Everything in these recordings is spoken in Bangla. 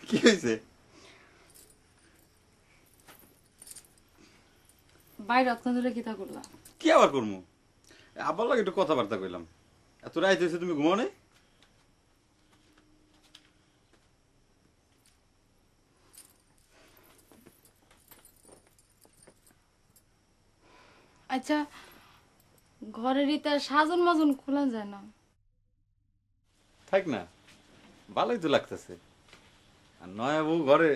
কি হয়েছে? বাইরে অত্যান ধরে কিতা করলা? কি আবার করবো? আবার লাগে একটু কথাবার্তা কইলাম। এত রাইত হয়েছে, তুমি ঘুমাও নাই? আচ্ছা, ঘরের ইটা সাজন মাজন খোলা যায় না? থাক না, ভালোই তো লাগতেছে। আর নয়া বউ ঘরে,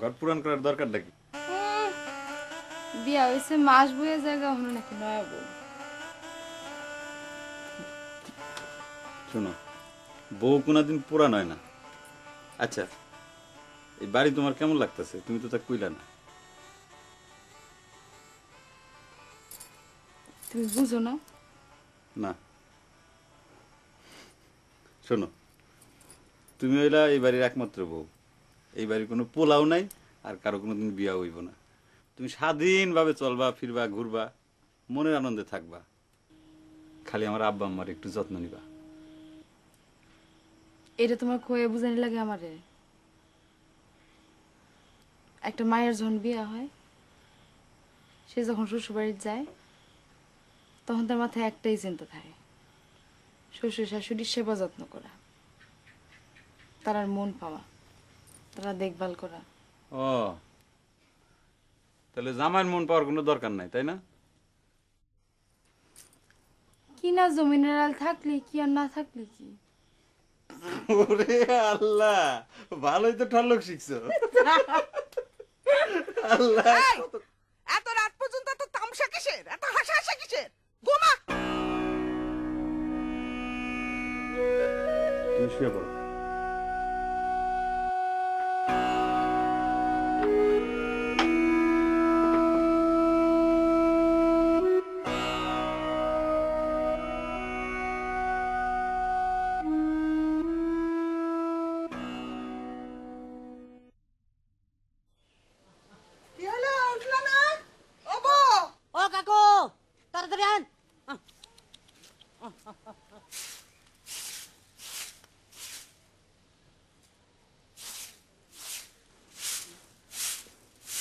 ঘর পুরান করার দরকারটা কি? বিয়া হয়েছে মাস বইয়ে জায়গা হলো নাকি নয়া বউ? শোনো, বউ কোনোদিন পুরান হয় না। আচ্ছা, এই বাড়ি তোমার কেমন লাগতেছে? তুমি তো তা কইলা না। তুমি বুঝো না? না, শোনো, তুমি হইলা এই বাড়ির একমাত্র বউ। এই বাড়ির কোনো পোলাও নাই, আর কারো কোনোদিন বিয়া হইব না। তুমি স্বাধীনভাবে চলবা, ফিরবা, ঘুরবা, মনের আনন্দে থাকবা। খালি আমার আব্বা আম্মার একটু যত্ন নিবা। এটা তোমার কয়ে বুঝানি লাগে আমারে? একটা মায়ের যখন বিয়া হয়, সে যখন শ্বশুর বাড়ি যায়, তখন তার মাথায় একটাই চিন্তা থাকে, শ্বশুর শাশুড়ির সেবা যত্ন করা, তারার মন পাওয়া, তারা দেখভাল করা। ও, তাহলে জামাইয়ের মন পাওয়ার কোনো দরকার নাই, তাই না? কিনা জমিনের আল থাকলে কি আর না থাকলে কি? ওরে আল্লাহ, ভালোই তো ঠল্লক শিখছো। আল্লাহ, এত রাত পর্যন্ত এত তামসা কিসের, এত হাসাহাসি কিসের? ঘুমা। তুমি শুয়ে পড়ো। কি হলো, উঠলা না? ও বউ। ও কাকু, তাড়াতাড়ি আন।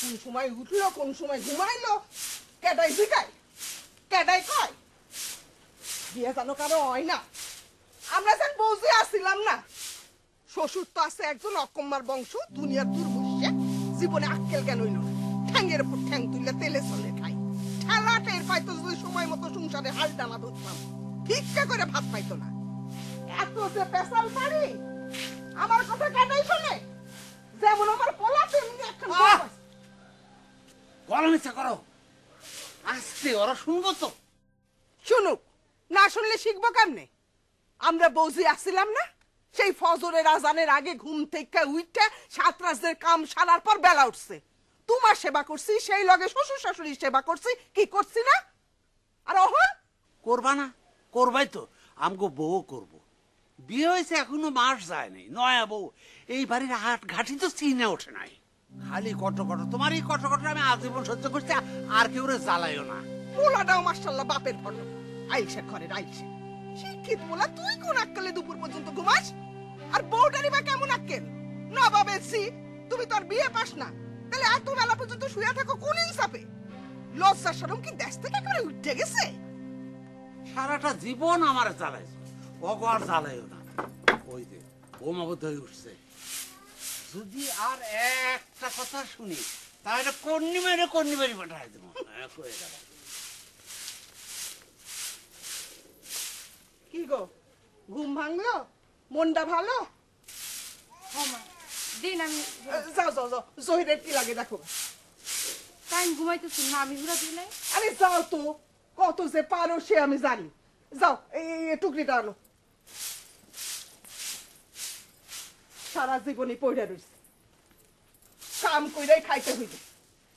কোন সময় উঠলো, কোন সময় ঘুমাইলো, কেডাই শিখায়, কেডাই কয়? বিয়ে জানো কারো হয় না। আমরা যেন বউজি আসছিলাম না। শ্বশুর তো আছে একজন অকম্মার বংশ, দুনিয়ার দুর্বশ্যে, জীবনে আক্কেল জ্ঞান হইল না। ঠ্যাংয়ের উপর ঠ্যাং তুললে তেলে চলে খাই। ঠেলা টের পাইতো যদি সময় মতো সংসারে হাল টানা ধরতাম, ভিক্ষা করে ভাত পাইতো না। এত যে পেশাল পারি, আমার কথা কেডাই শোনে? যেমন আমার পোলা তেমনি একখান বউ আছে। গরম ইচ্ছা করো, আস্তে, ওরা শুনবো তো। শুনুক, না শুনলে শিখবো কেমনে? আমরা বৌজি আসছিলাম না, সেই ফজরের আজানের আগে ঘুম থেকে উঠে সাত রাজদের কাম সারার পর বেলা উঠছে। তোমার সেবা করছি, সেই লগে শ্বশুর শাশুড়ির সেবা করছি, কি করছি না? আর অহন করবা না? করবাই তো, আমগো বউ করবো। বিয়ে হয়েছে এখনো মাস যায় নাই, নয়া বউ। এই বাড়ির হাট ঘাটি তো চিনে ওঠে নাই। খালি কটকট, তোমার এই কটকট আমি আজীবন সহ্য করছি, আর কেউ জ্বালাইও না। পোলাটাও মাশাআল্লাহ বাপের ফটো। আইসা ঘরের আইসা শিক্ষিত পোলা, তুই কোন আক্কেলে দুপুর পর্যন্ত ঘুমাস? আর বউটারি বা কেমন আক্কেল? নবাবেছি, তুমি তোর বিয়ে পাস না, তাহলে এত বেলা পর্যন্ত শুয়ে থাকো কোন ইনসাফে? লজ্জা শরম কি দেশ থেকে করে উঠে গেছে? সারাটা জীবন আমার জ্বালাইছে, অগো আর জ্বালাইও না। ওই যে বোমাবদ্ধ হয়ে উঠছে, যদি আর একটা কথা শুনি তাহলে কন্নি মেরে পাঠাই দেবো। কি গো, ঘুম ভাঙলো? মনটা ভালো? দিন আমি যাও যাও যাও, জহিরের কি লাগে দেখো। টাইম ঘুমাইতেছি না, আমি ঘুরা দিই নাই। আরে যাও তো, কত যে পারো সে আমি জানি। যাও, এই টুকরিটা আনো। সারা জীবনই পড়ে রয়েছে, কাম কইরাই খাইতে হইবে,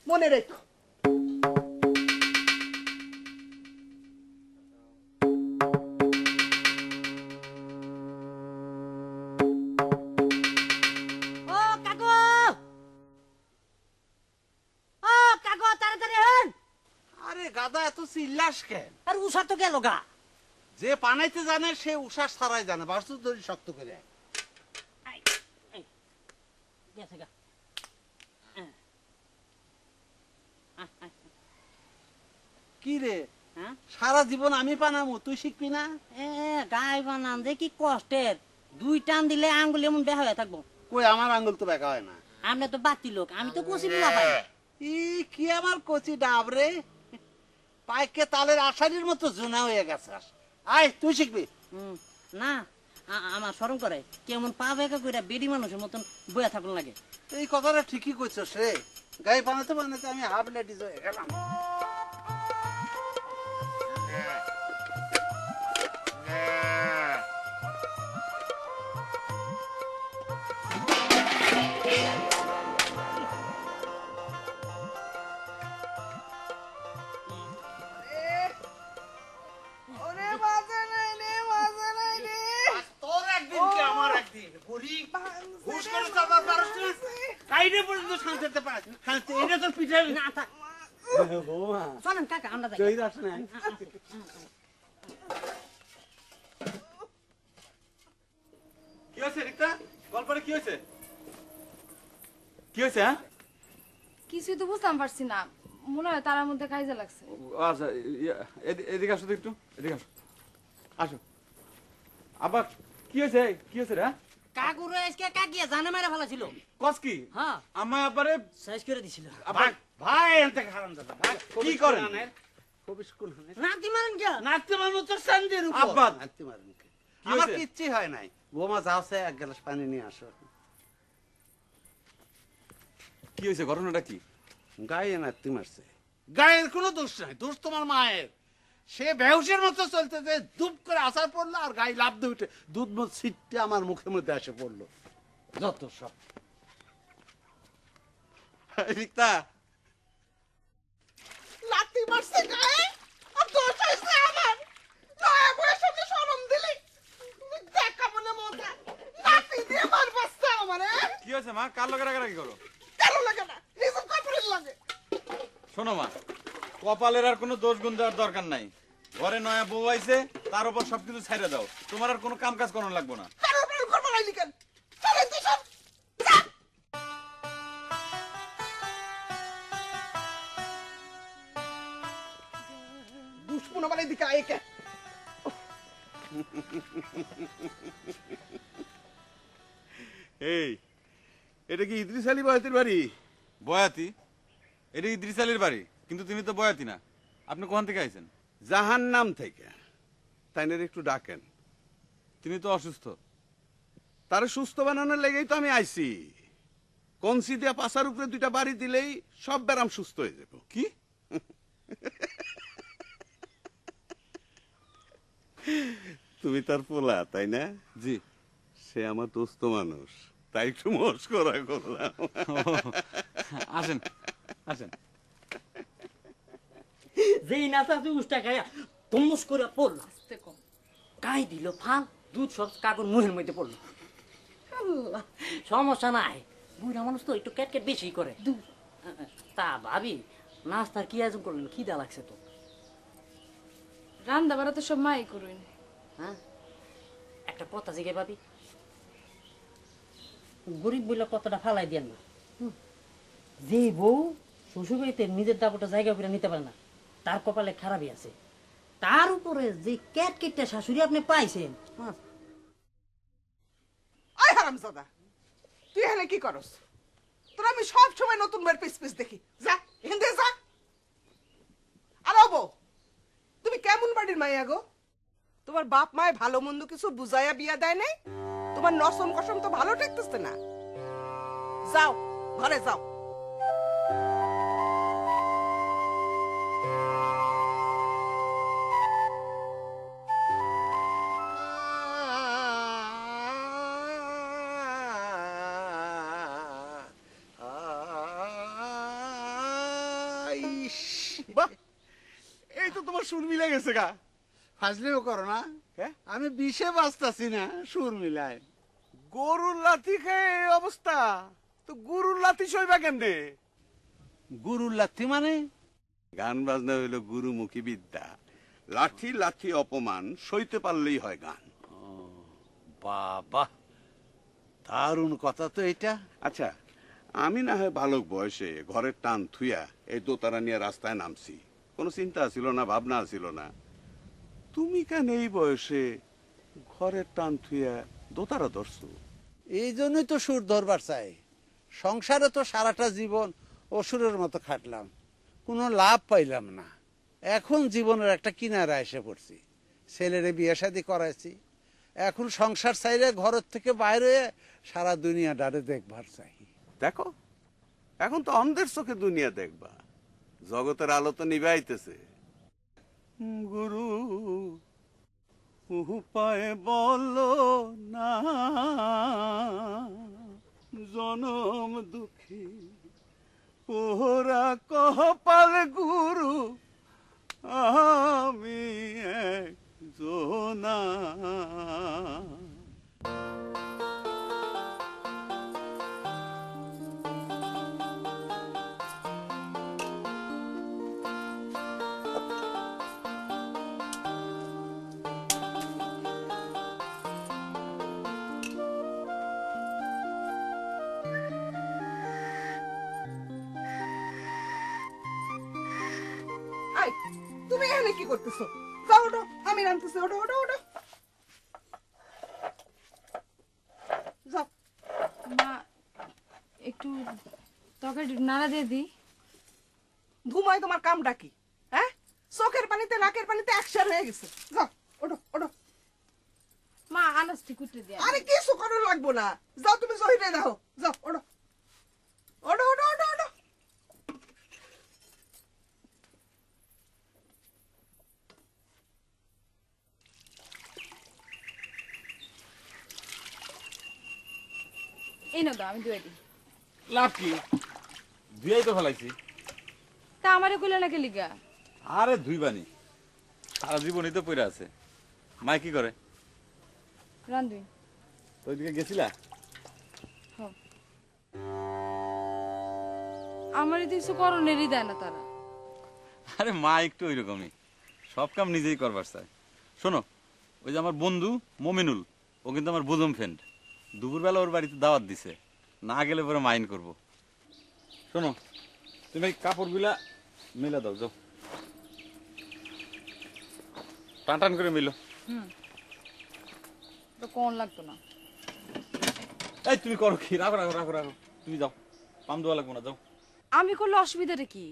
মনে রেখো। ও কাকু, ও কাকু, তাড়াতাড়ি আন। আরে গাদা, এত চিল্লাস কেন? আর উষা তো গেল গা। যে পানাইতে জানে সে উষা ছাড়াই জানে, বাস্তু ধরি শক্ত করে। গেছে গা কি রে হ্যাঁ সারা জীবন আমি বানাবো, তুই শিখবি না? গাই বানান যে কি কষ্টের, 2 টান দিলে আঙ্গুল এমন বেহা হয়ে থাকবো। কই আমার আঙ্গুল তো বেঁকা হয় না। আমরা তো বাতি লোক, আমি তো কুচি বুলা পাই। ই কি আমার কচি ডাব রে, পাইকে তালের আষাঢ়ির মতো জোনা হয়ে গেছে। আয় তুই শিখবি। না আমার শরম করে, কেমন পা বেঁকা কইরা বেডি মানুষের মতন বইয়া থাকুন লাগে। এই কথাটা ঠিকই কইছস রে, গাই বানাতে বানাতে আমি হাফ লেডিস হয়ে গেলাম। ওরে বাজে নাই রে, বাজে নাই রে। তোর একদিন কি আমার একদিন, বলি ঘুষ করে চাপা পারছ না, কাইরে পর্যন্ত শান্তিতে পারছ না, শান্তি এটা তোর পিঠে না থাক, বৌমা চলেন কাকা আমরা যাই। জয়ীর আসে না। কি হয়েছে রিক্তা? গল্পটা কি হয়েছে? কি হয়েছে? হ্যাঁ, কিছুই তো বুঝতাম পারছি না, মনে হয় তার মধ্যে কাইজা লাগছে। আচ্ছা, এদিকে আসো তো একটু, এদিকে আসো, আসো। আবার কি হয়েছে? কি হয়েছে রে? কাকুরে আজকে কাকিয়া জানে মেরে ফেলা ছিল। কস কি? হ্যাঁ আমার আবারে শেষ করে দিছিল। আবার ভাই এনতে হারাম দাদা ভাই কি করেন? খুব স্কুল হনে নাতি মারেন কে? নাচতে মারবো তোর সান্দের উপর। আব্বা! নাচতে মারবো কে? কি আমার হয়েছে? কিচ্ছু হয় নাই। বৌমা যাওছে, এক গ্লাস পানি নিয়ে আসো। কি হয়েছে? ঘটনাটা কি? গায়ে নাচতে মারছে। গায়ের কোনো দোষ নাই, দোষ তোমার মায়ের। সে বেহুশের মতো চলতেছে, দুপ করে আসার পড়লো আর গায়ে লাভ দিয়ে উঠে দুধ মত ছিটতে আমার মুখের মধ্যে এসে পড়লো। যত সব রিক্তা, লাথি মারছে গায়ে, আর দোষ হয়েছে আমার। নয়া বউয়ের সামনে শরম দিলি, দেখা মনে মজা লাথি দিয়ে মার বাচ্চা আমারে। কি হয়েছে মা? কার লগে রাগারাগি করো? কারো লাগে না, নিজের কাপড়ের লাগে। শোনো মা, কপালের আর কোনো দোষ গুণ দেওয়ার দরকার নাই। ঘরে নয়া বউ আইছে, তার উপর সবকিছু ছাইড়ে দাও। তোমার আর কোনো কাম কাজ করানো লাগবে না। কারো উপরে করবো না লিখেন, চলে তুই সব। দুশ্মন আমার এদিকে আয় কে? এই এটা কি ইদ্রিস আলী বয়াতির বাড়ি? বয়াতি? এটা ইদ্রিস আলীর বাড়ি, কিন্তু তিনি তো বয়াতি না। আপনি কোথা থেকে আইছেন? জাহান নাম থেকে। তাই না, একটু ডাকেন। তিনি তো অসুস্থ। তারে সুস্থ বানানোর লেগেই তো আমি আইছি। কনসি দিয়া পাশার উপরে 2টা বাড়ি দিলেই সব ব্যারাম সুস্থ হয়ে যাব। কি? তুমি তার পোলা, তাই না? জি। সে আমার দোস্ত মানুষ, তাই একটু মস্করা করলাম। আসেন, আসেন। যেই নাচা তুই উষ্টা খাইয়া তমস করে পড়ল, আস্তে কম। গাই দিল ফান, দুধ সব কাকুর মুহের মধ্যে পড়লো। আল্লাহ, সমস্যা নাই, বুড়া মানুষ তো একটু ক্যাট বেশি করে। তা ভাবি, নাস্তার কি আয়োজন করলেন? খিদা লাগছে তো। রান্না বাড়া তো সব মাই করুন। হ্যাঁ, একটা কথা জিগে ভাবি, গরিব বইলে কতটা ফালাই দেন না। যে বউ শ্বশুর বাড়িতে নিজের দাপটা জায়গা করে নিতে পারে না, তার কপালে খারাপই আছে। তার উপরে যে ক্যাট কেটটা শাশুড়ি আপনি পাইছেন, আয় হারামজাদা, তুই এখানে কি করস? তোর আমি সব সময় নতুন বের পিস পিস দেখি। যা এখান থেকে যা। আর ও বউ, তুমি কেমন বাড়ির মাইয়া গো? তোমার বাপ মায় ভালো মন্দ কিছু বুঝাইয়া বিয়া দেয় নাই? তোমার নসম কসম তো ভালো ঠেকতেছে না। যাও ঘরে যাও। বাহ, এই তো তোমার সুর মিলে গেছে গা। ফাজলেও করো না, হ্যাঁ? আমি 20-এ বাঁচতাছি না, সুর মিলায়। গরুর লাথি খেয়ে এই অবস্থা, তো গরুর লাথি সইবা কেমনে? গুরুর লাথি মানে? গান বাজনা হইল গুরুমুখী বিদ্যা। লাঠি লাঠি অপমান সইতে পারলেই হয় গান। বাবা, দারুণ কথা তো এটা। আচ্ছা, আমি না হয় বালক বয়সে ঘরের টান থুইয়া এই দোতারা নিয়ে রাস্তায় নামছি, কোনো চিন্তা ছিল না, ভাবনা ছিল না। তুমি কেন এই বয়সে ঘরের টান থুইয়া দোতারা ধরছো? এই জন্যই তো সুর ধরবার চাই। সংসারে তো সারাটা জীবন অসুরের মতো খাটলাম, কোনো লাভ পাইলাম না। এখন জীবনের একটা কিনারা এসে পড়ছি, ছেলেরে বিয়ে শাদী করাইছি। এখন সংসার চাইলে ঘরের থেকে বাইরে সারা দুনিয়া ডারে দেখবার চাই। দেখো, এখন তো অন্ধের চোখে দুনিয়া দেখবা, জগতের আলো তো নিভাইতেছে। গুরু উপায় বলো না, জনম দুঃখী পোহরা কপাল গুরু, আমি এক জোনা। আই, তুমি এখানে কি করতেছো? যাও, ওঠো, আমি রান্তেছি। ওঠো ওঠো ওঠো, যাও। মা একটু তরকারি নাড়া দিয়ে দিই। ঘুমায় তোমার কামটা কি? হ্যাঁ, চোখের পানিতে নাকের পানিতে একসার হয়ে গেছে। যাও, ওঠো ওঠো। মা আনাজটি কুটে দিয়ে আরে কিছু করার লাগবো না, যাও তুমি জহিরে দেখো। যাও, ওঠো ওঠো ওঠো ওঠো ওঠো। এই না দাও, আমি ধুয়ে দিই। লাভ কি? ধুয়াই তো ফেলাইছি। তা আমারে কইলে না কেলি গা? আরে ধুইবানি, সারা জীবনই তো পড়ে আছে। মাই কি করে? রান্ধুই। ওইদিকে গেছিলা? আমার তো কিছু করণেরই দেয় না তারা। আরে মা একটু ওইরকমই, সব কাম নিজেই করবার চায়। শোনো, ওই যে আমার বন্ধু মমিনুল, ও কিন্তু আমার বোজম ফ্রেন্ড। দুপুরবেলা ওর বাড়িতে দাওয়াত দিছে, না গেলে পরে মাইন্ড করবো। শোনো, তুমি এই কাপড়গুলা মেলা দাও, যাও টান টান করে মিলো। তো কোন লাগতো না। এই তুমি করো কি? রাখো রাখো রাখো রাখো, তুমি যাও, পাম দেওয়া লাগবো না, যাও। আমি করলে অসুবিধাটা কি?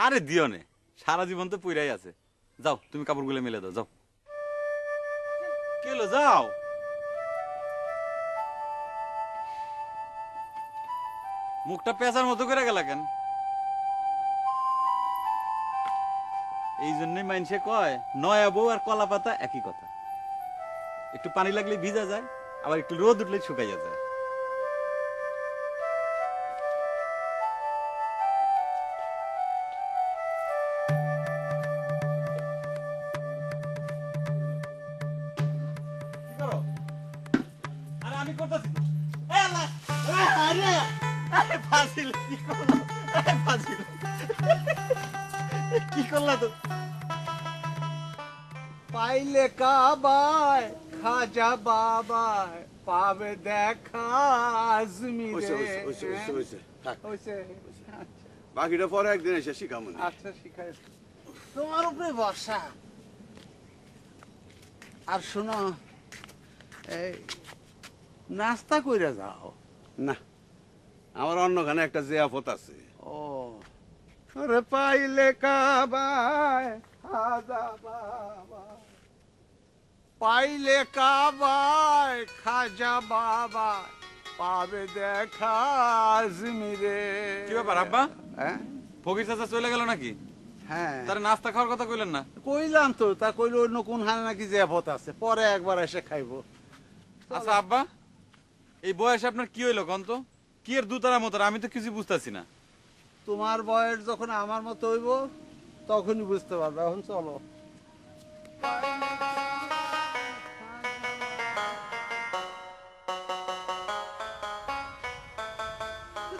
আরে দিও নে, সারা জীবন তো পুইরাই আছে। যাও, তুমি কাপড়গুলো মেলে দাও, যাও। কেলো যাও। মুখটা পেঁচার মতো করে গেল কেন? এই জন্যই মানুষে কয় নয়া বউ আর কলা পাতা একই কথা। একটু পানি লাগলে ভিজা যায়, আবার একটু রোদ উঠলে শুকাইয়া যায়। আমি করতেছি তো। কি করলা তো? পাইলে কাবায় খাজা বাবায় পাবে দেখা আজমিরে। হইছে। বাকিটা পরে একদিন এসে শিখামো। আচ্ছা, শিখাই। তোমার উপরে বর্ষা। আর শোনো, এই নাস্তা কইরা যাও। না, আমার অন্যখানে একটা জিয়াফত আছে। ও আরে পাইলে কাবায় খাজা বাবা, পাইলে কাবায় খাজা বাবা পাবে দেখা আজমিরে। কি ব্যাপার আব্বা? হ্যাঁ ফকির চাচা চলে গেল নাকি? হ্যাঁ, তার নাস্তা খাওয়ার কথা কইলেন না? কইলাম তো, তা কইলো অন্য কোন হানে নাকি জিয়াফত আছে, পরে একবার এসে খাইবো। আচ্ছা আব্বা, এই বয়সে আপনার কি হইলো কন্ত? কি এর দুতারা মতো? আমি তো কিছু বুঝতেছি না। তোমার বয়স যখন আমার মতো হইব তখনই বুঝতে পারবে। এখন চলো।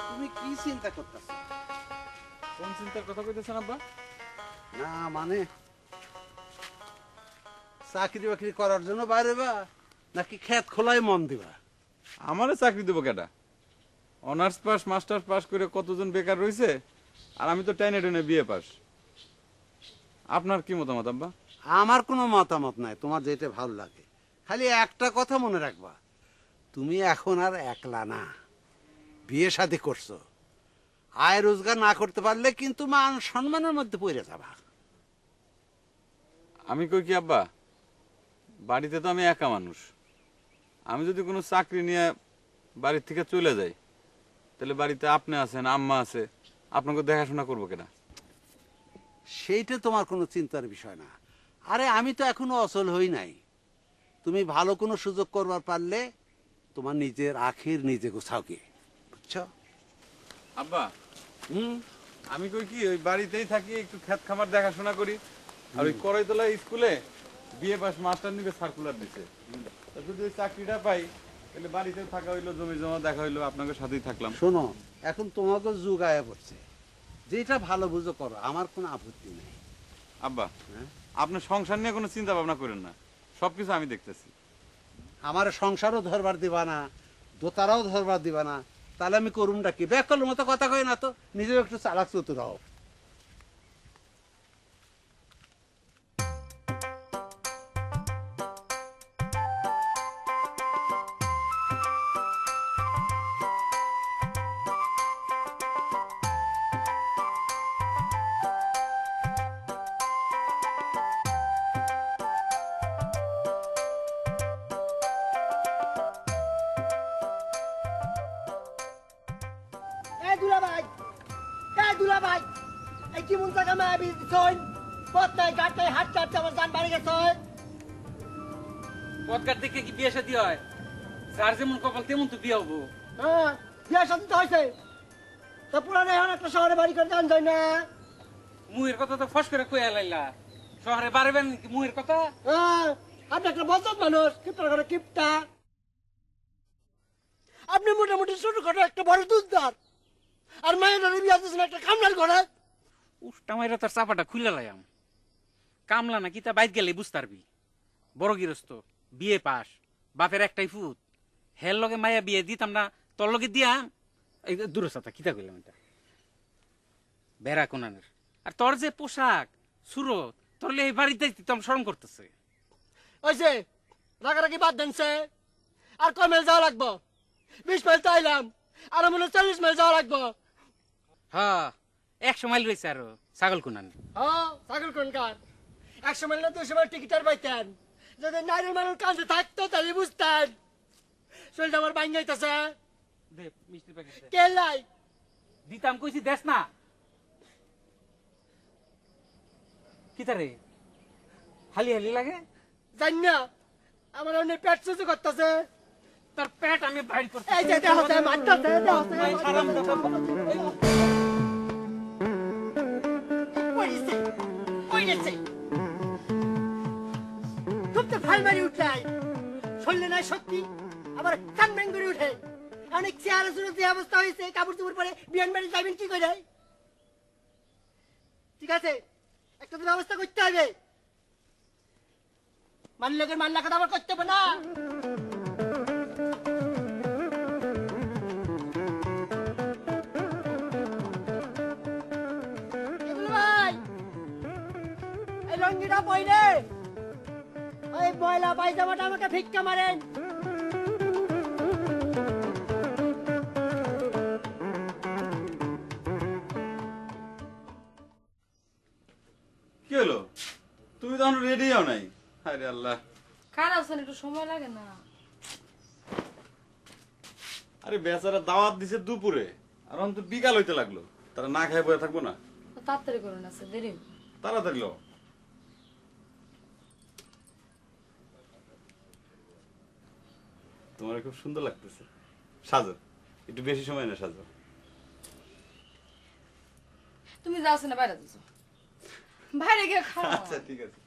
তুমি কি চিন্তা করতেছ? কোন চিন্তার কথা কইতেছেন আব্বা? না মানে চাকরি বাকরি করার জন্য বাইরে বা নাকি ক্ষেত খোলাই মন দিবা? আমারে চাকরি দেবো কেটা? অনার্স পাস মাস্টার্স পাস করে কতজন বেকার রয়েছে, আর আমি তো টেনে টেনে বিএ পাস। আপনার কি মতামত আব্বা? আমার কোনো মতামত নাই, তোমার যেটা ভালো লাগে। খালি একটা কথা মনে রাখবা, তুমি এখন আর একলা না, বিয়ে শাদী করছো। আয় রোজগার না করতে পারলে কিন্তু মান সম্মানের মধ্যে পড়ে যাবা। আমি কই কি আব্বা, বাড়িতে তো আমি একা মানুষ। আমি যদি কোনো চাকরি নিয়ে বাড়ির থেকে চলে যাই, তাহলে বাড়িতে আপনি আছেন, আম্মা আছে, আপনাকে দেখাশোনা করবো কেনা? সেইটা তোমার কোনো চিন্তার বিষয় না। আরে আমি তো এখনো অচল হই নাই। তুমি ভালো কোনো সুযোগ করবার পারলে তোমার নিজের আখির নিজে গোছাও কি, বুঝছো? আব্বা, হুম, আমি কই কি ওই বাড়িতেই থাকি, একটু ক্ষেত খামার দেখাশোনা করি। আর ওই করাইতলা স্কুলে বিএ পাস মাস্টার নিবে সার্কুলার দিছে, তা যদি ওই চাকরিটা পাই তাহলে বাড়িতেও থাকা হইলো, জমি জমা দেখা হইলো, আপনাদের সাথেই থাকলাম। শোনো, এখন তোমাকে যুগ আয়া পড়ছে, যেটা ভালো বুঝো করো, আমার কোনো আপত্তি নেই। আব্বা, হ্যাঁ? আপনার সংসার নিয়ে কোনো চিন্তা ভাবনা করেন না, সবকিছু আমি দেখতেছি। আমার সংসারও ধরবার দিবা না, দোতারাও ধরবার দিবা না, তাহলে আমি করুমটা কি? ব্যাকলের মতো কথা কই না তো, নিজেও একটু চালাক চতুর হও। এই দুলাভাই, এই দুলাভাই, এই কি মন জায়গা মায়া বিয়ে দিছই? পথ নাই, ঘাট নাই, হাট চাটতে আমার জান বাড়ি গেছই। পদকার দেখে কি বিয়ে শাদী হয়? যার যেমন কপাল তেমন তো বিয়ে হবো। হ্যাঁ, বিয়ে শাদী তো হয়েছে। তা পুরানো এখন একটা শহরে বাড়ি করে জান যায় না। মুহের কথা তো ফস করে কইয়া লাইলা। শহরে বাড়বেন কি মুহের কথা? হ্যাঁ, আপনি একটা বদত মানুষ, কিপটা করে কিপটা। আপনি মোটামুটি ছোটখাটো একটা বড় দুধদার, আর মায়ের বিয়ে দিয়েছেন একটা কামলার ঘরে। উষ্টা মাইরা তার চাপাটা খুলে লাইম। কামলা না কি তা বাইত গেলে বুঝতে পারবি। বড় গৃহস্থ, বিয়ে পাস, বাপের একটাই ফুট। হের লগে মায়া বিয়ে দিতাম না, তোর লগে দিয়া এই দূরস্থতা কিতা কইলাম এটা। বেড়া কোনানের। আর তোর যে পোশাক, সুরত, তোর এই বাড়িতে তোর শরম করতেছে। ওইছে রাগারাগি বাদ দেনছে। আর কয় মাইল যাওয়া লাগবো? 20 মাইল তো আইলাম, আর মনে 40 মাইল যাওয়া লাগবো। হ্যাঁ, 100 মাইল রয়েছে আরো ছাগল কোনান। হ্যাঁ, ছাগল কোনকার 100 মাইল না 200 মাইল টিকিট আর পাইতেন। যদি নাইরের মানুষ কাঁদে থাকতো তাহলে বুঝতেন। শরীরটা আমার ভাঙ যাইতেছে। দে মিষ্টির প্যাকেট দে। কে লাই? দিতাম কইছি দেশ না। কি তারে হালি হালি লাগে? জানি না, আমার অনেক পেট সুসু করতেছে। তোর পেট আমি বাইর করতে। এই যে দেহ আছে, মারতেছে, দেহ আছে। পড়িছে, পড়িছে। খুব তো ফাল মারি উঠলাই। শুনলে না সত্যি, আবার কান ব্যাং করে উঠে। অনেক চেয়ারে শুনে যে অবস্থা হয়েছে, কাপড় চোপড় পরে বিয়ান বাড়ি যাবেন কি করে? ঠিক আছে, একটা তো ব্যবস্থা করতে হবে। মানলোকের মান রাখা আবার করতে হবে না। এগুলো ভাই, এই লঙ্গিটা পইলে ওই ময়লা পায়জামাটা আমাকে ভিক্ষা মারেন। কি হলো, তুমি তখন রেডি হও নাই? আরে আল্লাহ, খারাপ আছেন, একটু সময় লাগে না? আরে বেচারা দাওয়াত দিছে দুপুরে, আর অন্তত বিকাল হইতে লাগলো, তারা না খায় বয়ে থাকবো না? তাড়াতাড়ি করুন, আছে দেরি হবে। তাড়াতাড়ি লো। তোমার খুব সুন্দর লাগতেছে, সাজো, একটু বেশি সময় না সাজো। তুমি যাও না, বাইরে যাচ্ছ, বাইরে গিয়ে খাও। আচ্ছা ঠিক আছে।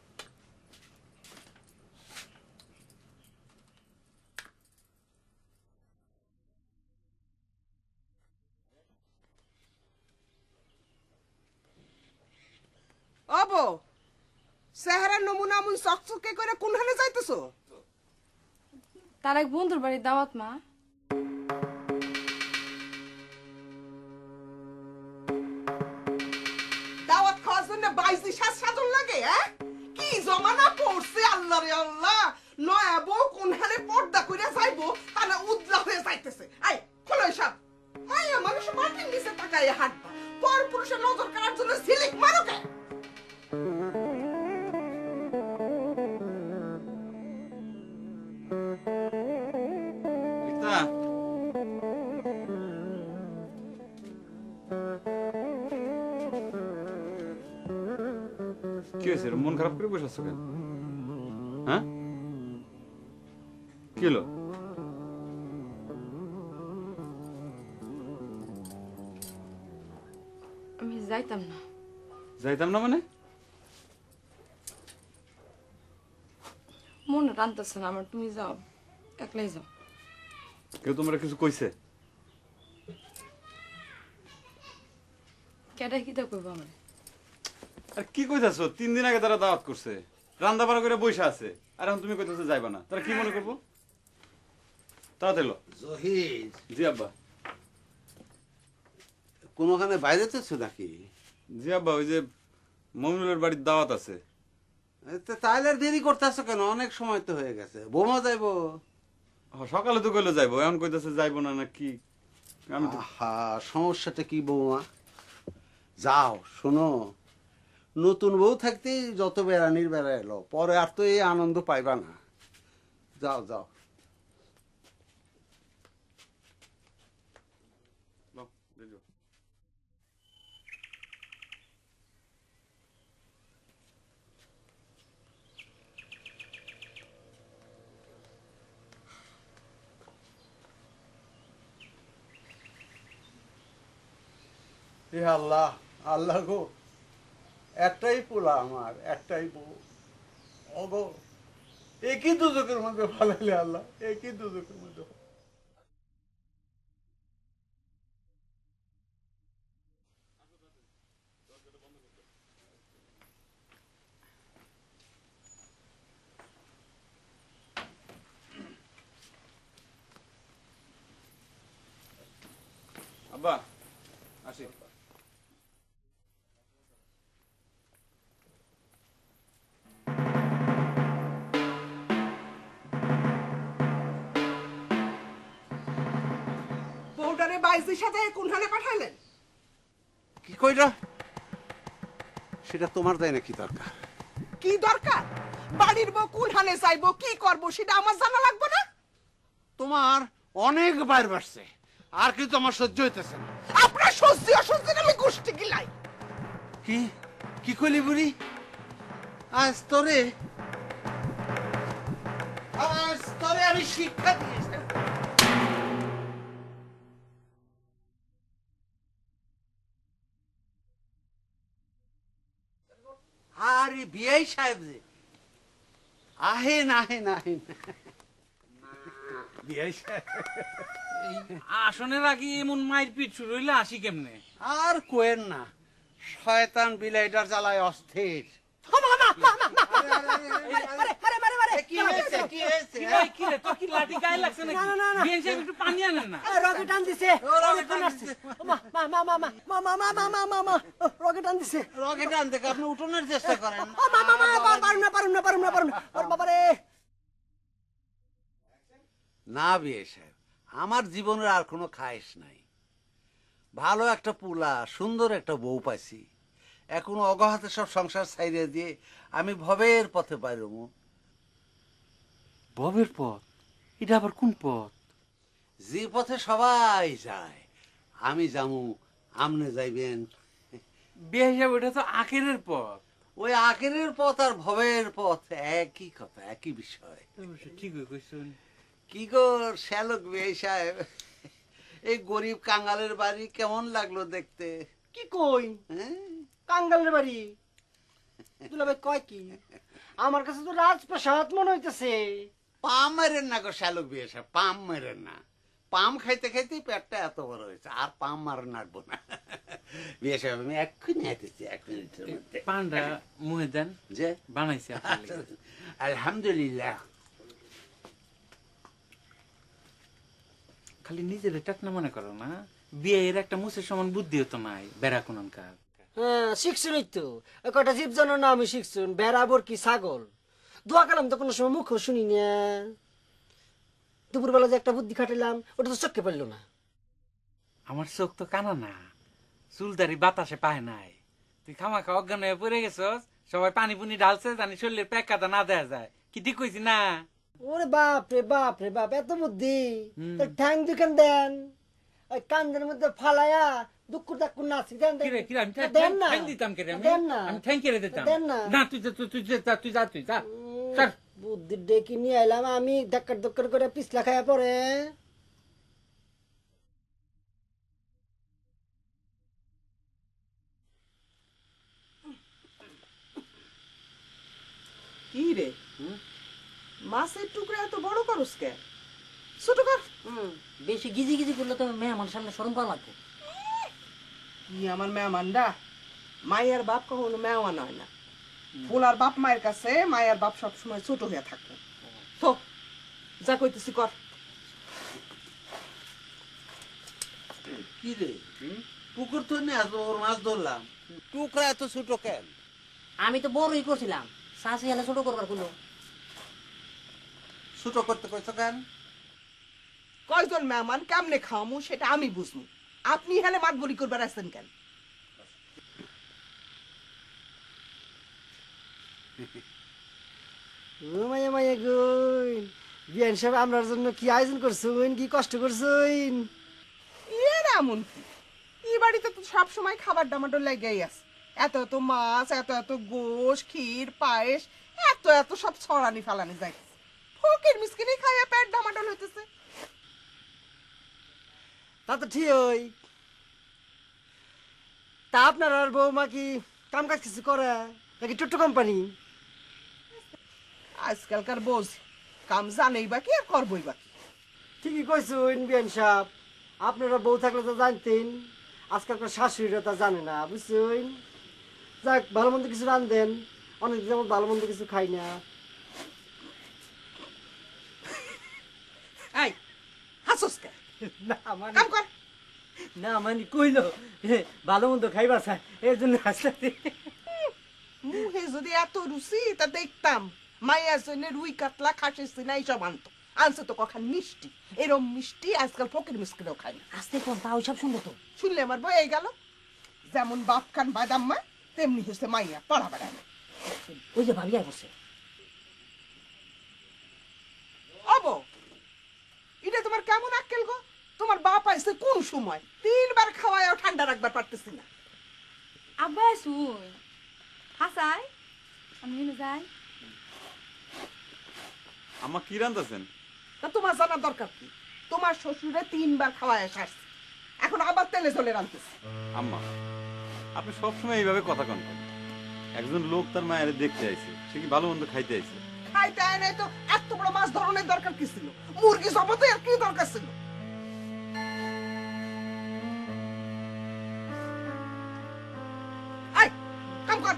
অবো, চেহারার নমুনা এমন চকচকে করে কোনখানে যাইতেছো? তার এক বন্ধুর বাড়ির দাওয়াত মা। জন্য বাইজি সাজন লাগে হ্যাঁ? কি জমানা পড়ছে আল্লাহ রে আল্লাহ। নয়া বউ কোন হারে পর্দা করে যাইবো তারা উদলা হয়ে যাইতেছে। আই খোলো সব। মাইয়া মানুষ মাটির নিচে তাকায় হাঁটবা, পর পুরুষের নজর কাড়ার জন্য সিলিক মারো কে? রিক্তা, কি হয়েছে? মন খারাপ করে বসে আছো কেন? হ্যাঁ, কি হলো? আমি যাইতাম না। যাইতাম না মানে? মনে টানতেছে না আমার, তুমি যাও, একলাই যাও। কেউ তোমরা কিছু কইছে? কেটাই কিতা করবো আমার? আর কি কইতাছো? 3 দিন আগে তারা দাওয়াত করছে, রান্না বাড়া করে বসে আছে, আর এখন তুমি কইতাছো যাইবা না। তারা কি মনে করবো? তাড়াতাড়ি এলো। জহির, জি আব্বা। কোনোখানে বাইরে যেতেছো নাকি? জি আব্বা, ওই যে মমিনুলের বাড়ির দাওয়াত আছে। তাহলে আর দেরি করতেছো কেন? অনেক সময় তো হয়ে গেছে। বোমা যাইবো? সকালে তো কইলো যাইবো, এখন কইতাছে যাইবো না, না কি? আমি তো আহা, সমস্যাটা কি বৌমা? যাও, শোনো, নতুন বউ থাকতে যত বেড়ানির বেড়া এলো, পরে আর তো এই আনন্দ পাইবা না। যাও যাও। লও, দিয়ে দিও। হে আল্লাহ, আল্লাহ গো, একটাই পোলা আমার, একটাই বউ। ওগো, একই দুজকের মধ্যে ফালাইলে আল্লাহ, একই দুজকের মধ্যে। আব্বা, আসি। বউটারে বাইজির সাথে কোনখানে পাঠাইলেন? কি কইরা? সেটা তোমার দেয় নাকি দরকার? কি দরকার? বাড়ির বউ কোনখানে যাইবো, কি করবো সেটা আমার জানা লাগবে না? তোমার অনেক বাইর বাড়ছে, আর কিন্তু আমার সহ্য হইতেছে না। আপনার সহ্য অসহ্যের আমি গোষ্ঠী গিলাই। কি কি কইলি বুড়ি? আজ তোরে আমি শিক্ষা দিয়েছি। আরে বিআই সাহেব যে, আহেন আহেন আহেন। বিআই সাহেব, এই আসনের আগে এমন মায়ের পিঠ শুরু হইলে আসি কেমনে? আর কোয়েন না, শয়তান বিলাইটার জ্বালায় অস্থির। কি হয়েছে? কি হয়েছে? কি রে, কি রে, তোর কি লাঠি গায়ে লাগছে নাকি? না, না, না। বিএন সাহেব একটু পানি আনেন না। রকেট আন দিছে, রকেট আসছে। রকেট আন দিছে। রকেট আনতে আপনি উঠোনের চেষ্টা করেন। বাবারে, না বিয়ে সাহেব, আমার জীবনের আর কোনো খায়েশ নাই। ভালো একটা পুলা, সুন্দর একটা বউ পাইছি। এখন অগহাতে সব সংসার ছাইড়ে দিয়ে আমি ভবের পথে পাইরমু। ভবের পথ? এটা আবার কোন পথ? যে পথে সবাই যায়, আমি যামু, আমনে যাইবেন। বিয়ে সাহেব, ওটা তো আখেরের পথ। ওই আখেরের পথ আর ভবের পথ একই কথা, একই বিষয়। ঠিক কইছেন। কি গো শ্যালক বিয়ে সাহেব, এই গরিব কাঙ্গালের বাড়ি কেমন লাগলো দেখতে? কি কই? হ্যাঁ, কাঙ্গালের বাড়ি? দুলাভাই কয় কি? আমার কাছে তো রাজপ্রাসাদ মনে হইতেছে। পাম মেরেন না গো শ্যালক বিয়ে সাহেব, পাম মেরেন না। পাম খাইতে খাইতেই পেটটা এত বড় হয়েছে, আর পাম মারেন নাড়বো না। বিয়ে সাহেব, আমি এক্ষুনি আইতেছি, 1 মিনিটের মধ্যে। পান্ডা মুহে দেন, যে বানাইছে আপনার লাগি। আলহামদুলিল্লাহ। খালি নিজের টাকনা মনে করো না, বিয়ের একটা মুসের সমান বুদ্ধি হতো নাই, বেড়া কোনকার। হ্যাঁ শিখছুন তো কয়টা জীবজনের নামই শিখছুন বেড়াবর কি ছাগল দোয়া কালাম তো কোনো সময় মুখ শুনি না দুপুরবেলা যে একটা বুদ্ধি খাটাইলাম ওটা তো চোখে পড়লো না আমার চোখ তো কানা না, চুলদারি বাতাসে পায় নাই। তুই খামাখা অজ্ঞান হয়ে পড়ে গেছস, সবাই পানি পুনি ঢালছে জানি শরীরের পেকাটা না দেয়া যায়। কি ঠিক কইছি না? ওরে বাপ রে বাপ এত বুদ্ধি তো ঠ্যাং দুখান দেন ওই কান্দের মধ্যে ফালায়া দুকুর দাকুর নাচি দেন কিরে কিরে আমি দেন না ঠ্যাং দিতাম কিরে আমি? দেন না আমি ঠ্যাং কেড়ে দিতাম দেন না না। তুই যা, তুই যা, তুই যা, তুই যা। চল। বুদ্ধি ডেকে নিয়ে এলাম আমি ধাক্কার করে পিছলা খায়া পরে কি রে মাছের টুকরা এত বড় করস কে? ছোট কর। বেশি গিজি গিজি করলে তো মেয়ে আমার সামনে শরম করা লাগবে। কি আমার মেহমানরা? মায়ের বাপ কখনো মেহমান হয় না। ফুলার বাপ মায়ের কাছে মায়ের বাপ সবসময় ছোট হয়ে থাকবে। তো যা কইতেছি কর। কি রে পুকুর তো নিয়ে আসবো ওর মাছ ধরলাম, টুকরা এত ছোট কেন? আমি তো বড়ই করছিলাম, শাশি হেলে ছোট করবার কোনো। ছোট করতে কইছো কেন? কয়জন মেহমান কেমনে খাওয়ামু সেটা আমি বুঝবো, আপনি হেলে মাত বলি করবার আসছেন কেন? ও মায়া মায়া গুন বিয়ান সাহেব আমরার জন্য কি আয়োজন করছুন কি কষ্ট করছুন এর এমন কি? এই বাড়িতে তো সবসময় খাবার দামাটো লেগেই আছে। এত এত মাছ, এত এত গোশ, ক্ষীর, পায়েস, এত এত সব ছড়ানি ফালানি যায়। ফকির মিসকিনি খাইয়া পেট ডামাডোল হইতেছে। তা তো ঠিক ওই তা আপনার আর বৌমা কি কাম কাজ কিছু করে নাকি টোটো কোম্পানি? আজকালকার বোঝ কাম জানেই বাকি আর করবই বাকি। ঠিকই কইছুন বিয়ান সাহেব, আপনারা বউ থাকলে তো জানতেন, আজকালকার শাশুড়িরা তা জানে না বুঝছেন। যাক ভালো মন্দ কিছু রান্ধেন, অনেক যেমন ভালো মন্দ কিছু খাই না। এই হাসস কে? না মানে কাম কর। না মানে কইলো ভালো মন্দ খাইবার চাই এর জন্য আসলে মুহে যদি এত রুচি তা দেখতাম মায়ের জন্য রুই কাতলা খাসিস না এইসব আনতো। আনছে তো কখন মিষ্টি, এরম মিষ্টি আজকাল ফকির মিসকিনেও খায় না। আস্তে কোন তা ওইসব শুনবো তো। শুনলে আমার বই গেল। যেমন বাপ খান বাদাম মা, তেমনি হচ্ছে মাইয়া পড়া বেড়ায়। ওই যে ভাবি বসে অব এটা তোমার কেমন আক্কেল গো? তোমার বাপ আইছে কোন সময়? 3 বার খাওয়ায়ও ঠান্ডা রাখবার পারতেছি না। আব্বা শুন হাসাই আমি যাই। আমা কি রান্তাছেন? তা তোমার জানার দরকার কি? তোমার শ্বশুরে 3 বার খাওয়ায় আসছে, এখন আবার তেলে ঝোলে রান্তেছে। আম্মা আপনি সবসময় এইভাবে কথা কন কেন? একজন লোক তার মায়ের দেখতে আইছে, সে কি ভালো মন্দ খাইতে আইছে? খাইতে আয় নাই তো এত বড় মাছ ধরনের দরকার কি ছিল? মুরগি জবাতে আর কি দরকার ছিল? আয় কাম কর।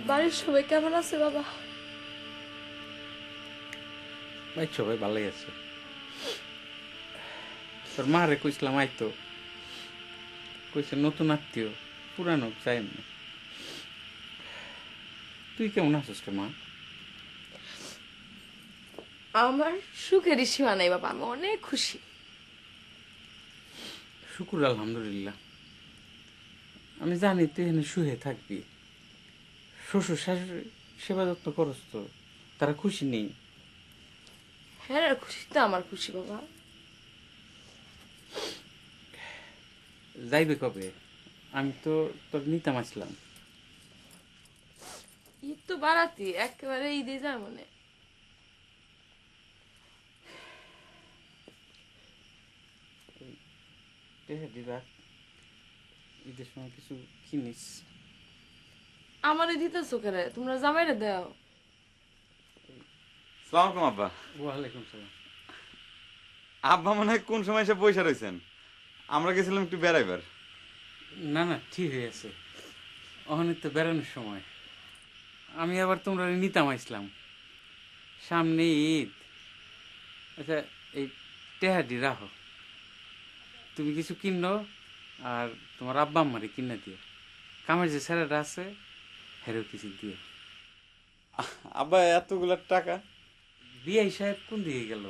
বাড়ির সবাই কেমন আছে বাবা? ভাই সবাই ভালোই আছে। তোর মা রে কইছিলাম আইতো, কইছে নতুন আত্মীয় পুরানো চাই না। তুই কেমন আছিস রে মা? আমার সুখেরই সীমা নাই বাবা, আমি অনেক খুশি। শুকুর আলহামদুলিল্লাহ। আমি জানি তুই এখানে শুয়ে থাকবি, শ্বশুর শাশুড়ি সেবা যত্ন করস তো, তারা খুশি নেই? হ্যাঁ খুশি তো আমার খুশি বাবা। যাইবে কবে? আমি তো তোর নিতাম আসলাম। ঈদ তো বাড়াতি, একেবারে ঈদে যায় মনে। রাখ, ঈদের সময় কিছু কিনিস। আমারে দিতেছো কেন? তোমরা জামাইরে দাও। সালাম আলাইকুম আব্বা। ওয়ালাইকুম সালাম। আব্বা মনে হয় কোন সময় এসে পয়সা রয়েছেন, আমরা গেছিলাম একটু বেড়াইবার। না না ঠিক হয়ে আছে, অহনের তো বেড়ানোর সময়। আমি আবার তোমরা নিতাম আসলাম, সামনে ঈদ। আচ্ছা, এই টেহাডি রাখো, তুমি কিছু কিনো আর তোমার আব্বা আম্মারে কিনা দিও। কামের যে ছেলেটা আছে হেরেও কিছু দিও। আব্বা এতগুলা টাকা? বিআই সাহেব কোন দিকে গেল?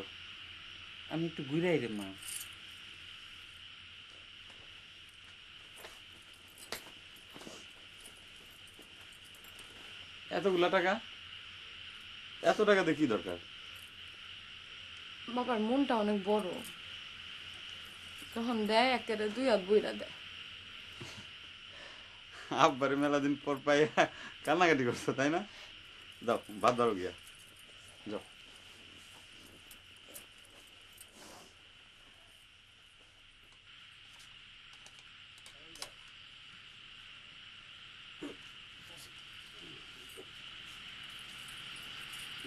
আমি একটু ঘুরাই রে মা। এতগুলা টাকা? এত টাকাতে কি দরকার? বাবার মনটা অনেক বড়, যখন দেয় একেবারে 2 হাত বইরা দেয়। আব্বারে মেলা দিন পর পাই কান্নাকাটি করছো তাই না? যাও ভাত ধরো গিয়া, যাও।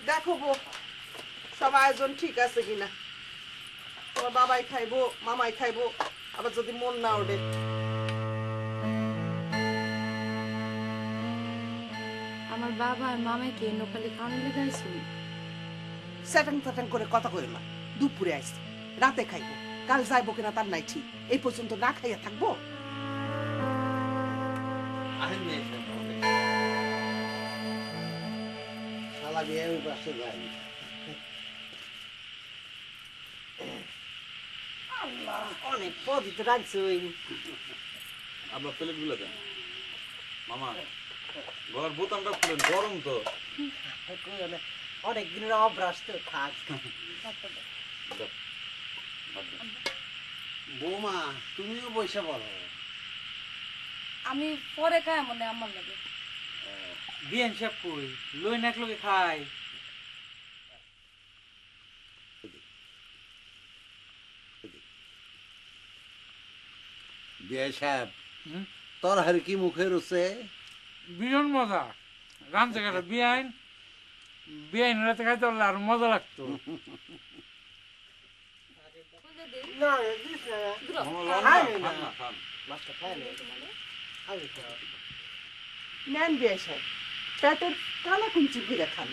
দেখো গো সব আয়োজন ঠিক আছে কিনা, তোমার বাবাই খাইবো, মামাই খাইবো, আবার যদি মন না ওঠে। আমার বাবা আর মামাকে নোকালি খাওয়ানো লেগাইছি। স্যাটাং স্যাটাং করে কথা কই না, দুপুরে আইছি, রাতে খাইবো, কাল যাইবো কিনা তার নাই ঠিক, এই পর্যন্ত না খাইয়া থাকবো? শালা বিয়ে ওই পাশে যাই। অনেক পদই তো রাখছই। আব্বা প্লেট গুলো দেন। মামা ঘর বোতামটা খুলেন, গরম তো। অনেক দিনের অভ্যাস তো থাক। যাও, ভাত দাও। বৌমা তুমিও বসে বলো। আমি পরে খাই মনে আমার লাগে। বিআই সাহেব কই? লই না একলগে খাই। বিয়ে সাহেব হুম? তোর হারে কি মুখে রুছে? ভীষণ মজা রাঁধতে গেলে বিআইন বিআইন রাতে খাইতে পারলে আর মজা লাগতো। না, দিস না। মামা লন না, খাই না। খান না, খান। মাছটা খাই না। আমি খাই। নেন বিয়ে সাহেব, পেটের কালা কুঞ্চি ঘুরে খান।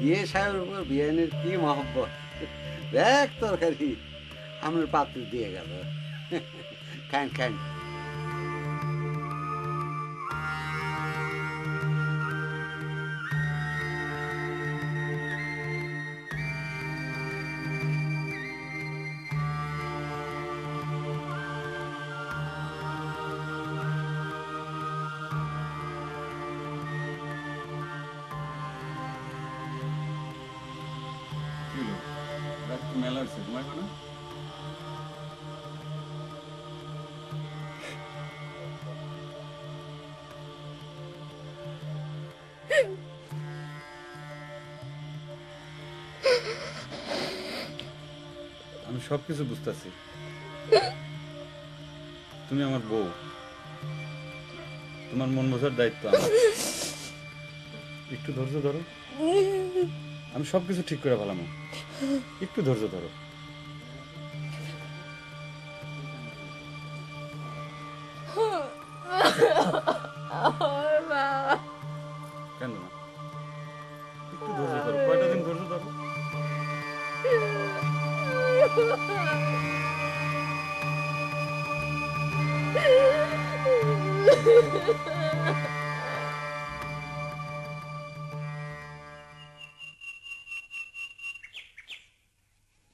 বিয়ে সাহেবের উপর বিয়ানের কি মহব্বত! দেখ তরকারি আমার পাত্র দিয়ে গেল। খান খান। কি হলো? রাত তো মেলা হয়েছে, ঘুমাইবো না? আমি সবকিছু বুঝতেছি, তুমি আমার বউ, তোমার মন বোঝার দায়িত্ব আমার। একটু ধৈর্য ধরো, আমি সবকিছু ঠিক করে ফেলাম, একটু ধৈর্য ধরো। কেন না, একটু ধৈর্য ধরো, কয়টা দিন ধৈর্য ধরো।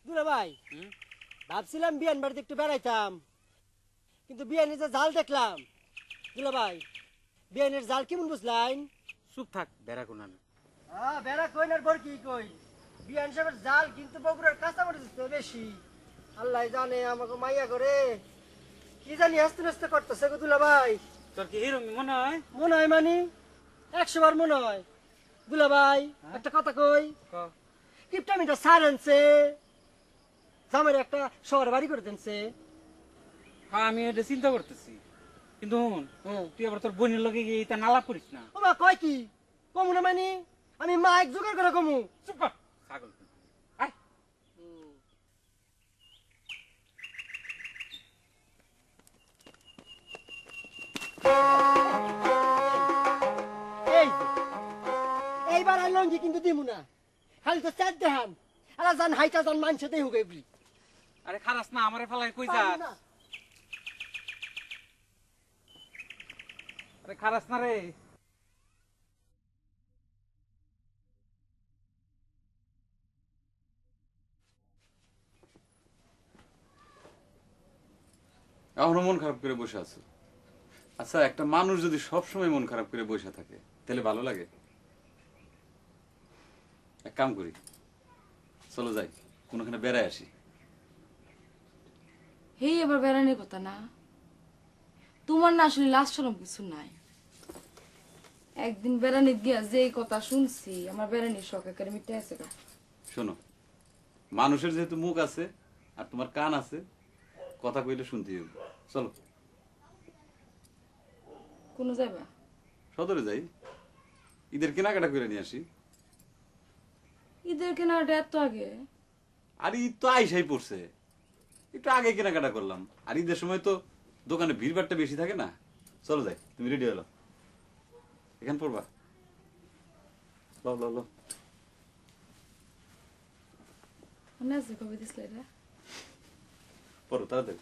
দুলা ভাই, ভাবছিলাম বিয়ান বাড়িতে একটু বেড়াইতাম, কিন্তু বিয়ানের যে জাল দেখলাম, দুলা ভাই বিয়ানের জাল কেমন বুঝলাইন? চুপ থাক বেড়া কোনান। বেড়া কই না বর কি কই, বিয়ান সাহেবের জাল কিন্তু বগুড়ার কাঁচামরিচ বেশি। আল্লাহ জানে আমাকে মাইয়া করে কি জানি আস্তে আস্তে করতেছে গো দুলা ভাই। তোর কি এরকম মনে হয়? মনে হয় মানে 100 বার মনে হয়। দুলা ভাই একটা কথা কই কিপটা মিটা সার আনছে জামাই একটা শহরে বাড়ি করে দিনছে। হ্যাঁ আমি এটা চিন্তা করতেছি, কিন্তু হুন, তুই আবার তোর বোনের লগে গিয়ে এটা নালাপ করিস না। ও মা কয় কি কমু না মানে আমি মাইক জোগাড় করে কমু। চুপ কর, ছাগল তুই। আয়। এই যে, এইবার আর লঙ্গি কিন্তু দিমু না, খালি তো চার দেহান আলা জান হাইটা জান মানছে দেই হুক এগুলি আরে খারাস না, আমারে ফেলায় কই যাস? না। আরে খারাস না রে। এখনো মন খারাপ করে বসে আছো? আচ্ছা, একটা মানুষ যদি সবসময় মন খারাপ করে বসে থাকে তাহলে ভালো লাগে? এক কাম করি, চলো যাই কোনোখানে বেড়ায় আসি। হেই এবার বেড়ানোর কথা না, তোমার না আসলে লাস্ট সরম কিছু নাই। একদিন বেড়ানি গিয়া যে কথা শুনছি আমার বেড়ানির শখ একেবারে মিটে আছে। শোনো, মানুষের যেহেতু মুখ আছে আর তোমার কান আছে, কথা কইলে শুনতেই হবে। চলো কোনো যাইবা? সদরে যাই, ঈদের কেনাকাটা করে নিয়ে আসি। ঈদের কেনাকাটা এত আগে? আর ঈদ তো আইসাই পড়ছে, একটু আগে কেনাকাটা করলাম। আর ঈদের সময় তো দোকানে ভিড়ভাড়টা বেশি থাকে না। চলো যাই, তুমি রেডি হলো, এখানে পড়বা। লো লো লো, মনে আছে কবে দিছিলে এটা? পড়ো তাড়াতাড়ি।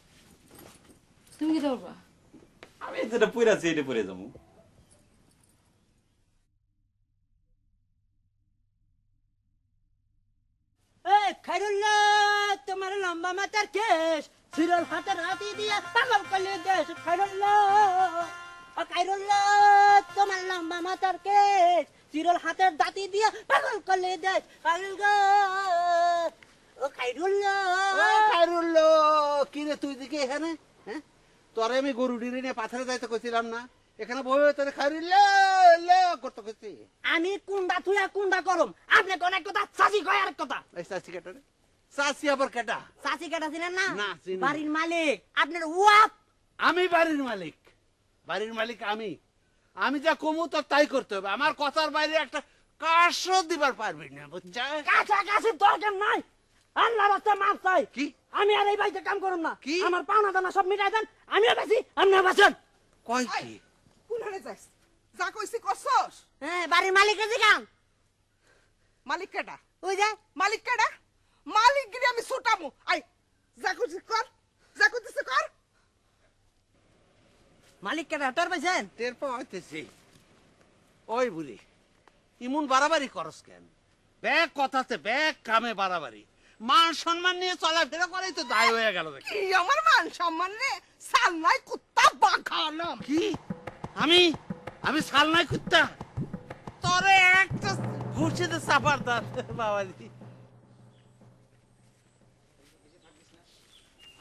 তুমি কি ধরবা? আমি যেটা পড়ে আছি এটা পড়ে যাবো। খাইরুল্লাহ তোমার লম্বা মাথার কেশ সিরল হাতের হাতি দিয়ে পাগল করলে দেশ। খাইরুল্লাহ তোমার লম্বা মাথার কেশ সিরল হাতের দাঁতি দিয়ে পাগল করলে দেশ। খাইরুল্লাহ কিরে তুই দিকে এখানে? হ্যাঁ, তোরে আমি গরু ডিরে নিয়ে পাথরে যাইতে কইছিলাম না? এখানে বই তোরে খাইরুল্লাহ করতে কইছি। আমি কুন্ডা থুয়া কুন্ডা করম, আপনি কোন এক কথা চাচি কয় আর কথা। এই চাচি কেটা রে? চাচি আবার কেটা? চাচি কেটা ছিলেন না? না, চিনি না। বাড়ির মালিক আপনার ওয়াপ। আমি বাড়ির মালিক, বাড়ির মালিক আমি। আমি যা কমু তো তাই করতে হবে, আমার কথার বাইরে একটা কাশও দিবার পারবি না, বুঝছা? কাছাকাছি দরকার নাই, আল্লাহ রাস্তা মাপ চাই। কি? আমি আর এই বাড়িতে কাম করুম না। কি? আমার পাওনা দানা সব মিটাই দেন, আমিও বেশি আপনিও বেছেন। কয় কি? কোনখানে যাইস? যা কইছি করছস? হ্যাঁ, বাড়ির মালিকের দিকাম। মালিক কেডা? ওই যে মালিক কেডা? মালিক গিরি আমি ছুটামু। আই যা কইছি কর, যা কইতেছি কর। মালিক কেটা তোর পাইছেন? টের পাইতেছি। ওই বুড়ি ইমন বাড়াবাড়ি করস কেন? ব্যাগ কথাতে ব্যাগ কামে বাড়াবাড়ি, মান সম্মান নিয়ে চলাফেরা করেই তো দায় হয়ে গেল। কি আমার মান সম্মান রে? সাল্লাই কুত্তা বাখালাম। কি? আমি আমি সালনাই কুত্তা? তোরে একটা ঘুষিতে চাপার দাঁত বাবাজি।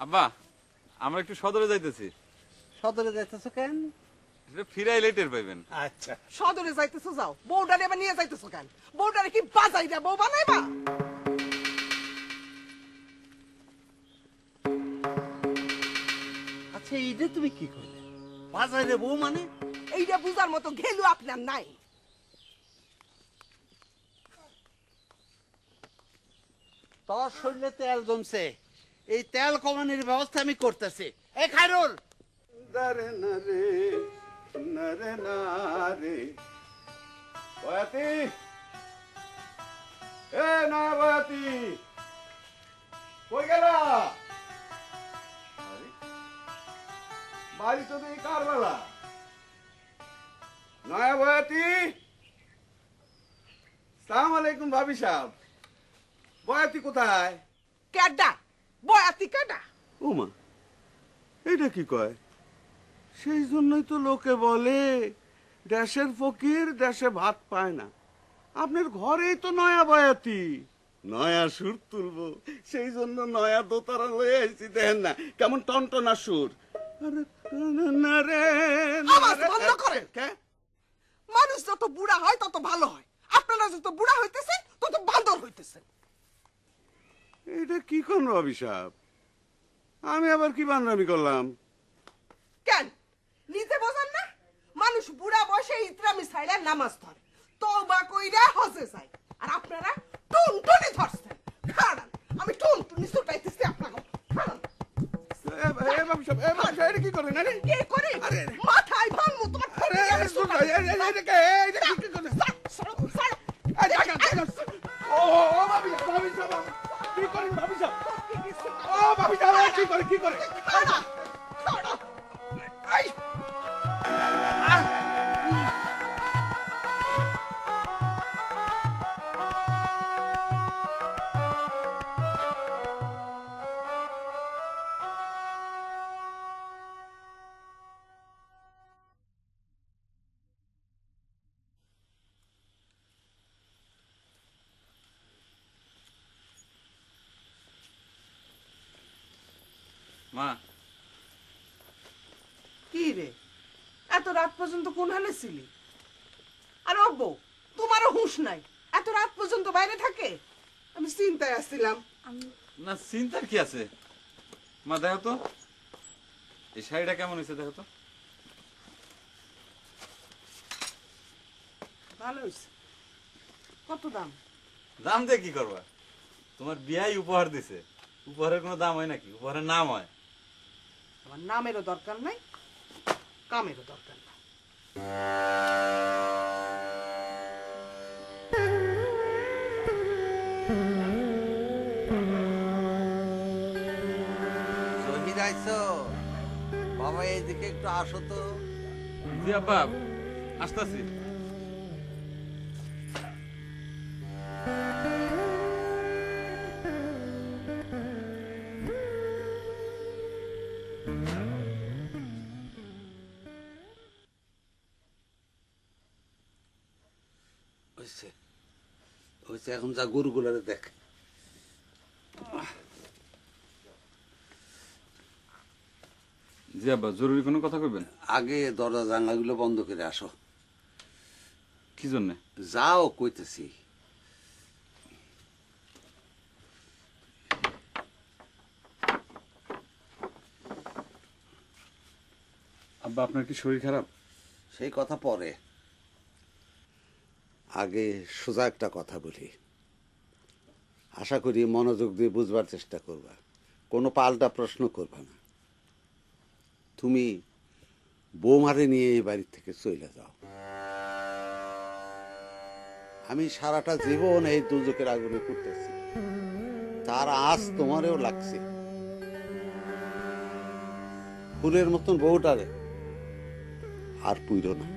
আব্বা, আমরা একটু সদরে যাইতেছি। সদরে যাইতেছ কেন? ফিরাই লেটের পাইবেন। আচ্ছা, সদরে যাইতেছো যাও, বউডারে এবার নিয়ে যাইতেছো কেন? বউডারে কি বাজাই দে বউ বানাইবা? আচ্ছা এইটা তুমি কি করলে? বাজারে বউ মানে? এইটা বুঝার মতো ঘেলু আপনার নাই। তোর শরীরে তেল জমছে, এই তেল কমানোর ব্যবস্থা আমি করতেছি। এই খাইরুল, দারে না রে, না রে না রে। বয়াতি, এ না বয়াতি, কই গেলা? আরে, বাড়ি তো দেখি কার বেলা? নয়া বয়াতি, সালাম আলাইকুম ভাবি সাহেব। বয়াতি কোথায়? কেডা? বয়াতি কেডা? ওমা, এটা কি কয়? সেই জন্যই তো লোকে বলে দেশের ফকির দেশে ভাত পায় না। আপনার ঘরেই তো নয়া বয়াতি, নয়া সুর তুলবো, সেই জন্য নয়া দোতারা লয়ে আইছি। দেখেন না কেমন টনটনা সুর। আরে না রে, আওয়াজ বন্ধ করেন। কে? মানুষ যত বুড়া হয় তত ভালো হয়। আপনারা যত বুড়া হইতেছেন তত বান্দর হইতেছেন। এটা কি করবো অভিশাপ? আমি আবার কি বান্নামি করলাম? কেন নিজে বোঝেন না? মানুষ বুড়া বয়সে ইতরামি ছাইড়া নামাজ ধরে, তওবা কইরা হজে যায়, আর আপনারা টুনটুনি ধরছেন। খাড়ান, আমি টুনটুনি ছুটাইতেছি আপনাকে। খাড়ান। এটা কি করেন? আরে কি করি? মাথায় ভাঙমু তোমার। আরে আমি ছুটাই। সরো, সরো। ও ভাবি সাহেব কি করেন? ভাবি সাহেব ও ভাবি সাহেব কি করে? খাড়া, খাড়া। আই মা, কি রে, এত রাত পর্যন্ত কোন হালে ছিলি? আর অব্বু, তোমারও হুঁশ নাই, এত রাত পর্যন্ত বাইরে থাকে? আমি চিন্তায় আসছিলাম। না চিন্তার কি আছে মা? দেখো তো এই শাড়িটা কেমন হয়েছে, দেখো তো। ভালো হয়েছে। কত দাম? দাম দিয়ে কি করবা? তোমার বিয়াই উপহার দিছে, উপহারের কোনো দাম হয় নাকি? উপহারের নাম হয়। আমার নামেরও দরকার নাই, কামেরও দরকার নাই। শহীদ আইছো বাবা, এইদিকে একটু আসো তো। জি আব্বা, আসতেছি। হয়েছে হয়েছে, এখন যা গরুগুলারে দেখ। জি আব্বা, জরুরি কোনো কথা কইবেন? আগে দরজা জানলাগুলো বন্ধ করে আসো। কি জন্যে? যাও কইতেছি। আব্বা, আপনার কি শরীর খারাপ? সেই কথা পরে, আগে সোজা একটা কথা বলি। আশা করি মনোযোগ দিয়ে বুঝবার চেষ্টা করবা, কোনো পাল্টা প্রশ্ন করবা না। তুমি বৌমারে নিয়ে এই বাড়ি থেকে চলে যাও। আমি সারাটা জীবন এই দুজকের আগুনে করতেছি, তার আজ তোমারেও লাগছে। ফুলের মতন বউটারে আর পুইরো না।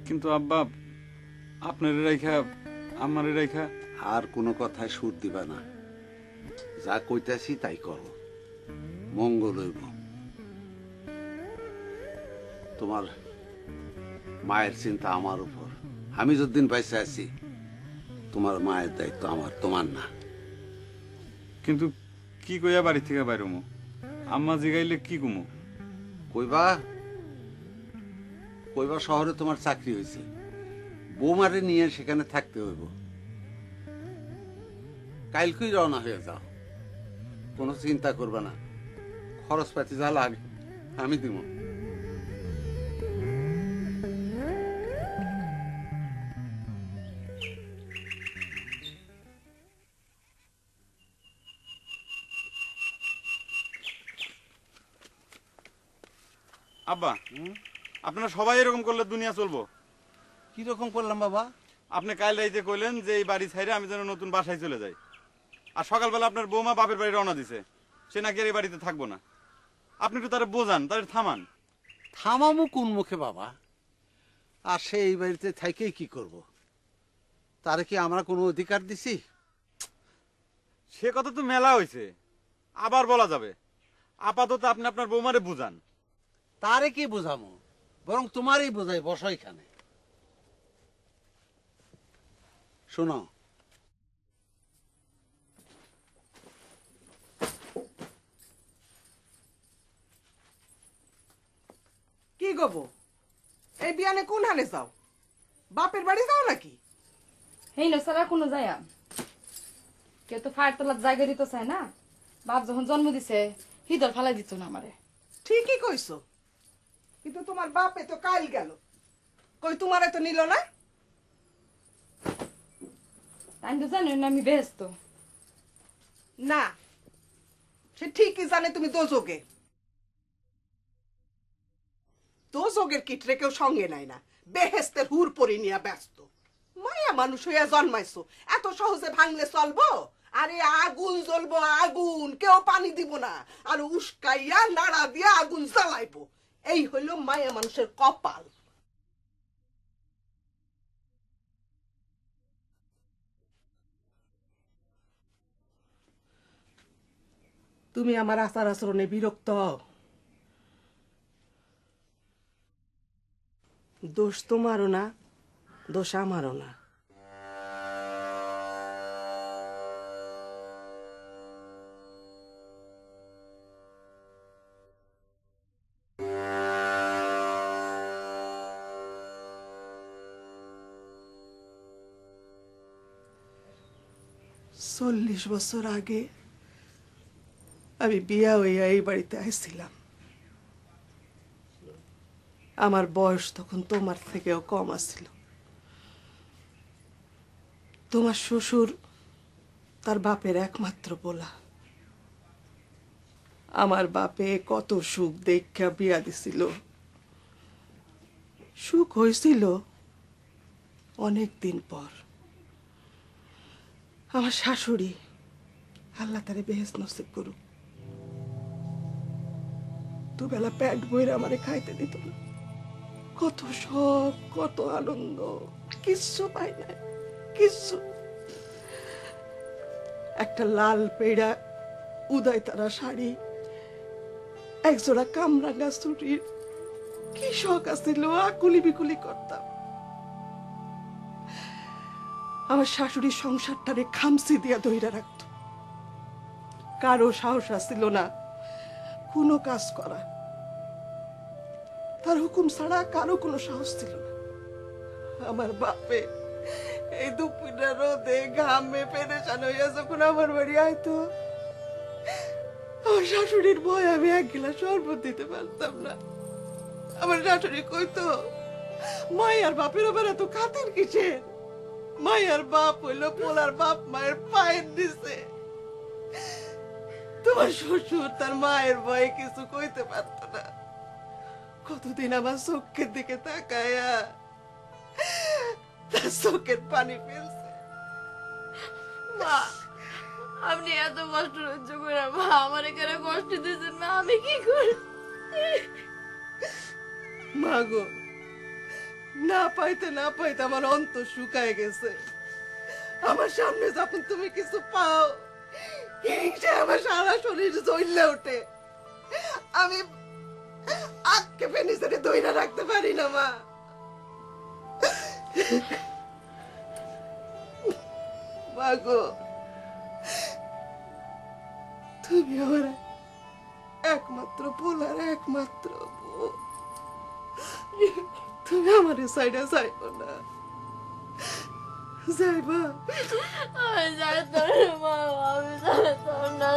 কিন্তু আব্বা, আপনার রেখা আমার রেখা। আর কোনো কথায় সুর দিবা না, যা কইতাছি তাই করো, মঙ্গল হইব। তোমার মায়ের চিন্তা আমার উপর, আমি যতদিন বাইসে আছি তোমার মায়ের দায়িত্ব আমার, তোমার না। কিন্তু কি কইয়া বাড়ি থেকে বাইরমু? আম্মা জিগাইলে কি কমু? কইবা কইবা শহরে তোমার চাকরি হয়েছে, বৌমারে নিয়ে সেখানে থাকতে হইব। কালকেই রওনা হয়ে যাও, কোনো চিন্তা করবে না, খরচপাতি যা লাগে আমি দিব। আব্বা, আপনারা সবাই এরকম করলে দুনিয়া চলবো? কিরকম করলাম বাবা? আপনি কাল রাইতে কইলেন যে এই বাড়ি ছাইরে আমি যেন নতুন বাসায় চলে যাই, আর সকালবেলা আপনার বৌমা বাপের বাড়ি রওনা দিছে, সে নাকি আর এই বাড়িতে থাকবো না। আপনি একটু তারা বোঝান, তাদের থামান। থামামু কোন মুখে বাবা? আর সে এই বাড়িতে থাইকেই কি করব? তারে কি আমরা কোনো অধিকার দিছি? সে কথা তো মেলা হয়েছে, আবার বলা যাবে। আপাতত আপনি আপনার বৌমারে বুঝান। তারে কি বোঝামো, বরং তোমারই বোঝাই, বসো এখানে। শোনো, কি গবো, এই বিয়ানে কোন হালে যাও? বাপের বাড়ি যাও নাকি? হেই না সারা কোনো যায়া কেউ তো ফায়ার তোলার জায়গা দিতে চায় না। বাপ যখন জন্ম দিছে হিদর ফালাই দিত না আমারে। ঠিকই কইছো, কিন্তু তোমার বাপে তো কাল গেল, কই তোমারে তো নিল না। আমি তো জানি না আমি ব্যস্ত। না, সে ঠিকই জানে তুমি দোজগে। দোজগের কিটরে কেউ সঙ্গে নাই না, বেহেস্তের হুর পরি নিয়ে ব্যস্ত। মায়া মানুষ হইয়া জন্মাইছো, এত সহজে ভাঙলে চলবো? আরে আগুন জ্বলবো, আগুন, কেউ পানি দিব না, আর উস্কাইয়া নাড়া দিয়া আগুন জ্বালাইবো। এই হইল মায়া মানুষের কপাল। তুমি আমার আচার আচরণে বিরক্ত হও? দোষ তোমারও না, দোষ আমারও না। চল্লিশ বছর আগে আমি বিয়া হইয়া এই বাড়িতে আইছিলাম। আমার বয়স তখন তোমার থেকেও কম আছিল। তোমার শ্বশুর তার বাপের একমাত্র পোলা। আমার বাপে কত সুখ দেখা বিয়া দিছিল। সুখ হয়েছিল অনেক দিন পর। আমার শাশুড়ি, আল্লাহ তারে বেহেশত নসিব করুক, দুবেলা পেট বইরা আমারে খাইতে দিত না। কত শখ, কত আনন্দ, কিচ্ছু পাই না, কিচ্ছু। একটা লাল পেড়া উদয় তারা শাড়ি, একজোড়া কামরাঙ্গা চুরির কি শখ আছিল, আকুলি বিকুলি করতাম। আমার শাশুড়ির সংসারটারে খামসি দিয়া ধইরা রাখত। কারো সাহস আসছিল না কোনো কাজ করা, তার হুকুম ছাড়া কারো কোনো সাহস ছিল না। আমার বাপে এই দুপুরা রোদে ঘামে পেরেশান হইয়া যখন আমার বাড়ি আইতো, আমার শাশুড়ির ভয় আমি এক গিলাস শরবত দিতে পারতাম না। আমার শাশুড়ি কইতো, মায়ের বাপের আবার এত খাতির কিসের? মায়ের বাপ হইলো পোলার বাপ মায়ের পায়ের দিছে। তোমার শ্বশুর তার মায়ের ভয়ে কিছু কইতে পারত না। কতদিন আমার চোখের দিকে তাকায়া তার চোখের পানি ফেলছে। মা, আপনি এত কষ্ট সহ্য করে মা আমার এখানে কষ্ট দিয়েছেন, মা আমি কি করি? মা গো, না পাইতে না পাইতে আমার অন্তর শুকায় গেছে। আমার সামনে যখন তুমি কিছু পাও, হিংসে আমার সারা শরীর জ্বলে ওঠে। আমি আজকে পেনিসে দইরা রাখতে পারি না মা। মা গো, তুমি আমার একমাত্র পোলার একমাত্র বউ। তুমি আমার সাইডে যাইব না, যাইবা? আমি যাইতাম না মা, আমি যাইতাম না।